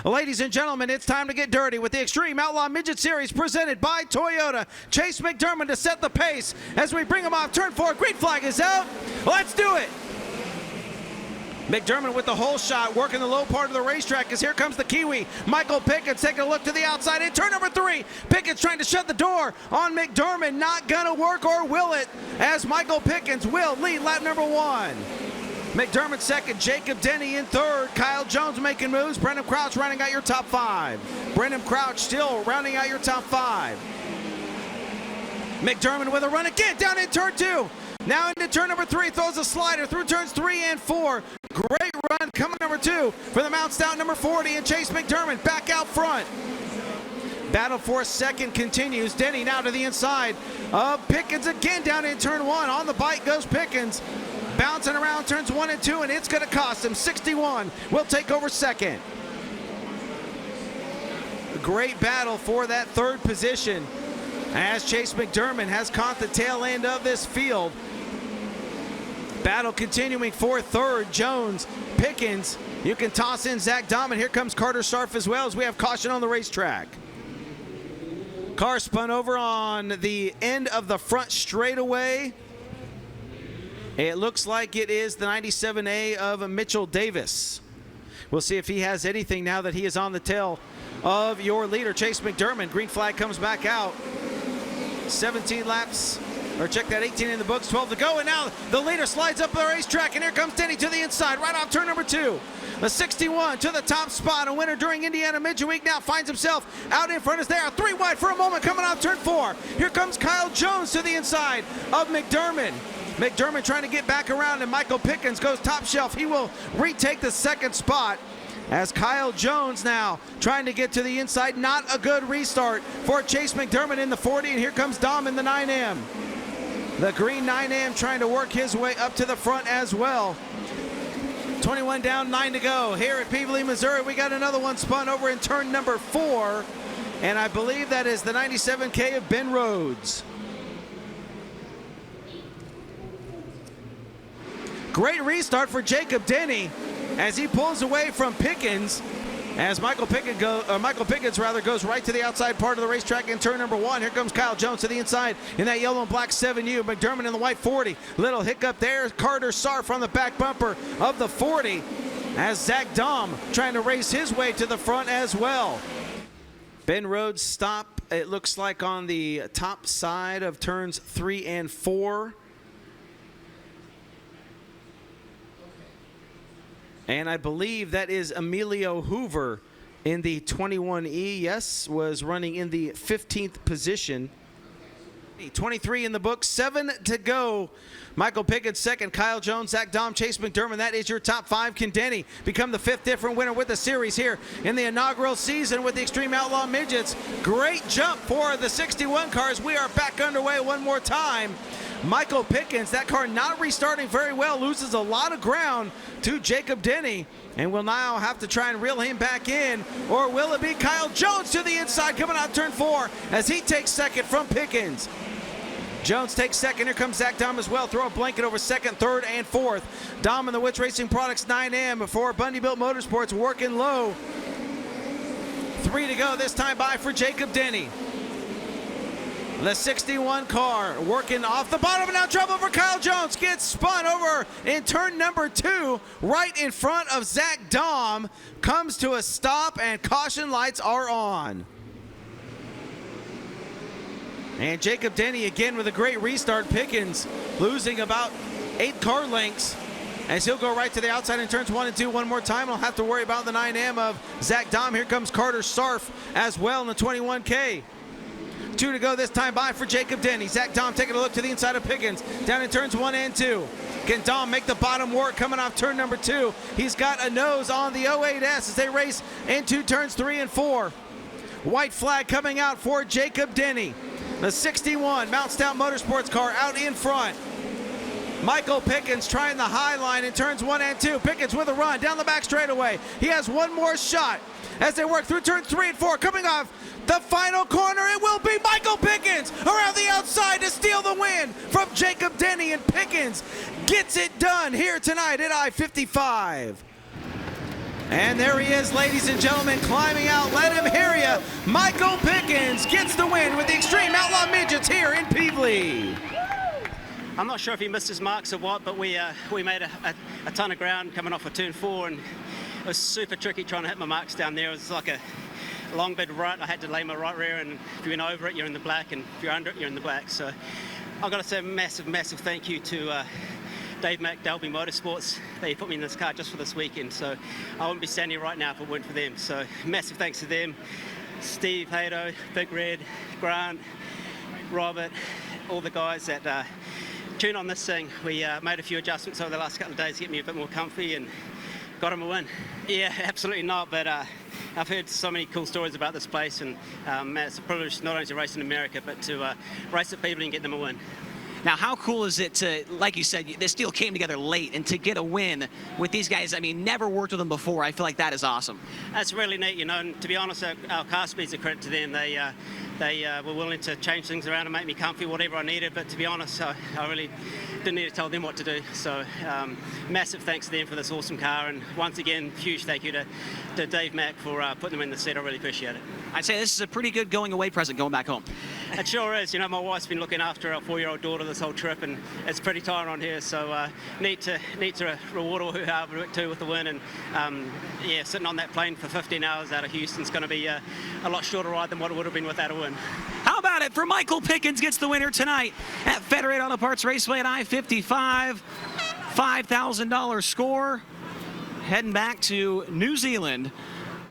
Ladies and gentlemen, it's time to get dirty with the Xtreme Outlaw Midget Series presented by Toyota. Chase McDermott to set the pace as we bring him off turn 4. Green flag is out. Let's do it. McDermott with the whole shot, working the low part of the racetrack as here comes the Kiwi. Michael Pickens taking a look to the outside in turn number 3. Pickens trying to shut the door on McDermott. Not gonna work, or will it? As Michael Pickens will lead lap number 1. McDermott second, Jacob Denny in third. Kyle Jones making moves. Brendan Crouch rounding out your top 5. Brendan Crouch still rounding out your top 5. McDermott with a run again down in turn 2. Now into turn number 3, throws a slider through turns 3 and 4. Great run coming number 2 for the Mount Stout number 40, and Chase McDermott back out front. Battle for second continues. Denny now to the inside of Pickens again down in turn 1. On the bike goes Pickens. Bouncing around turns 1 and 2, and it's going to cost him. 61 will take over second. Great battle for that third position as Chase McDermott has caught the tail end of this field. Battle continuing for third. Jones, Pickens. You can toss in Zach Dahm, and here comes Carter Scharf as well as we have caution on the racetrack. Car spun over on the end of the front straightaway. It looks like it is the 97A of Mitchell Davis. We'll see if he has anything now that he is on the tail of your leader, Chase McDermott. Green flag comes back out. 17 laps, or check that, 18 in the books, 12 to go, and now the leader slides up the racetrack, and here comes Denny to the inside, right off turn number 2. The 61 to the top spot, a winner during Indiana Midget Week, now finds himself out in front as they are 3 wide for a moment coming off turn 4. Here comes Kyle Jones to the inside of McDermott. McDermott trying to get back around, and Michael Pickens goes top shelf. He will retake the second spot as Kyle Jones now trying to get to the inside. Not a good restart for Chase McDermott in the 40, and here comes Dom in the 9M. The green 9M trying to work his way up to the front as well. 21 down, 9 to go. Here at Pevely, Missouri, we got another one spun over in turn number 4, and I believe that is the 97K of Ben Rhodes. Great restart for Jacob Denny as he pulls away from Pickens, as Michael Pickens goes right to the outside part of the racetrack in turn number 1. Here comes Kyle Jones to the inside in that yellow and black 7U. McDermott in the white 40. Little hiccup there. Carter Scharf on the back bumper of the 40 as Zach Dahm trying to race his way to the front as well. Ben Rhodes stop, it looks like, on the top side of turns 3 and 4. And I believe that is Emilio Hoover in the 21E. Yes, was running in the 15th position. 23 in the book, 7 to go. Michael Pickens second, Kyle Jones, Zach Dahm, Chase McDermott. That is your top 5. Can Denny become the 5th different winner with the series here in the inaugural season with the Xtreme Outlaw Midgets? Great jump for the 61 cars. We are back underway one more time. Michael Pickens, that car not restarting very well, loses a lot of ground to Jacob Denny, and will now have to try and reel him back in, or will it be Kyle Jones to the inside coming out turn 4 as he takes second from Pickens? Jones takes second. Here comes Zach Dahm as well. Throw a blanket over second, third, and fourth. Dahm in the Witch Racing Products 9M for Bundy Built Motorsports working low. 3 to go this time by for Jacob Denny. The 61 car working off the bottom, and now trouble for Kyle Jones. Gets spun over in turn number 2, right in front of Zach Dahm. Comes to a stop, and caution lights are on. And Jacob Denny again with a great restart. Pickens losing about 8 car lengths as he'll go right to the outside in turns 1 and 2 one more time. I'll have to worry about the 9M of Zach Dahm. Here comes Carter Scharf as well in the 21K. 2 to go this time by for Jacob Denny. Zach Dahm taking a look to the inside of Pickens down in turns 1 and 2. Can Dahm make the bottom work coming off turn number 2? He's got a nose on the 08S as they race into turns 3 and 4. White flag coming out for Jacob Denny. The 61 Mount Stout Motorsports car out in front. Michael Pickens trying the high line in turns 1 and 2. Pickens with a run down the back straightaway. He has one more shot as they work through turns 3 and 4. Coming off the final corner, it will be Michael Pickens around the outside to steal the win from Jacob Denny, and Pickens gets it done here tonight at I-55. And there he is, ladies and gentlemen, climbing out. Let him hear ya. Michael Pickens gets the win with the Xtreme Outlaw Midgets here in Pevely. I'm not sure if he missed his marks or what, but we made a ton of ground coming off of turn 4, and it was super tricky trying to hit my marks down there. It was like a long bit right. I had to lay my right rear, and if you went over it, you're in the black, and if you're under it, you're in the black. So I've got to say a massive, massive thank you to Dave Mack, Delby Motorsports. They put me in this car just for this weekend, so I wouldn't be standing right now if it weren't for them. So massive thanks to them. Steve, Hato, Big Red, Grant, Robert, all the guys that tune on this thing. We made a few adjustments over the last couple of days to get me a bit more comfy and got him a win. Yeah, absolutely not, but I've heard so many cool stories about this place, and man, it's a privilege not only to race in America, but to race at Pevely and get them a win. Now, how cool is it to, like you said, this deal came together late, and to get a win with these guys, I mean, never worked with them before. I feel like that is awesome. That's really neat, you know, and to be honest, our car speed's a credit to them. They were willing to change things around and make me comfy, whatever I needed, but to be honest, I really didn't need to tell them what to do. So massive thanks to them for this awesome car, and once again, huge thank you to Dave Mack for putting them in the set. I really appreciate it. I'd say this is a pretty good going away present going back home. It sure is. You know, my wife's been looking after our 4-year-old daughter this whole trip, and it's pretty tiring on her. So need to reward her hard work too with the win. And yeah, sitting on that plane for 15 hours out of Houston's going to be a lot shorter ride than what it would have been without a win. How about it for Michael Pickens gets the winner tonight at Federated Auto Parts Raceway at I-55. $5,000 score. Heading back to New Zealand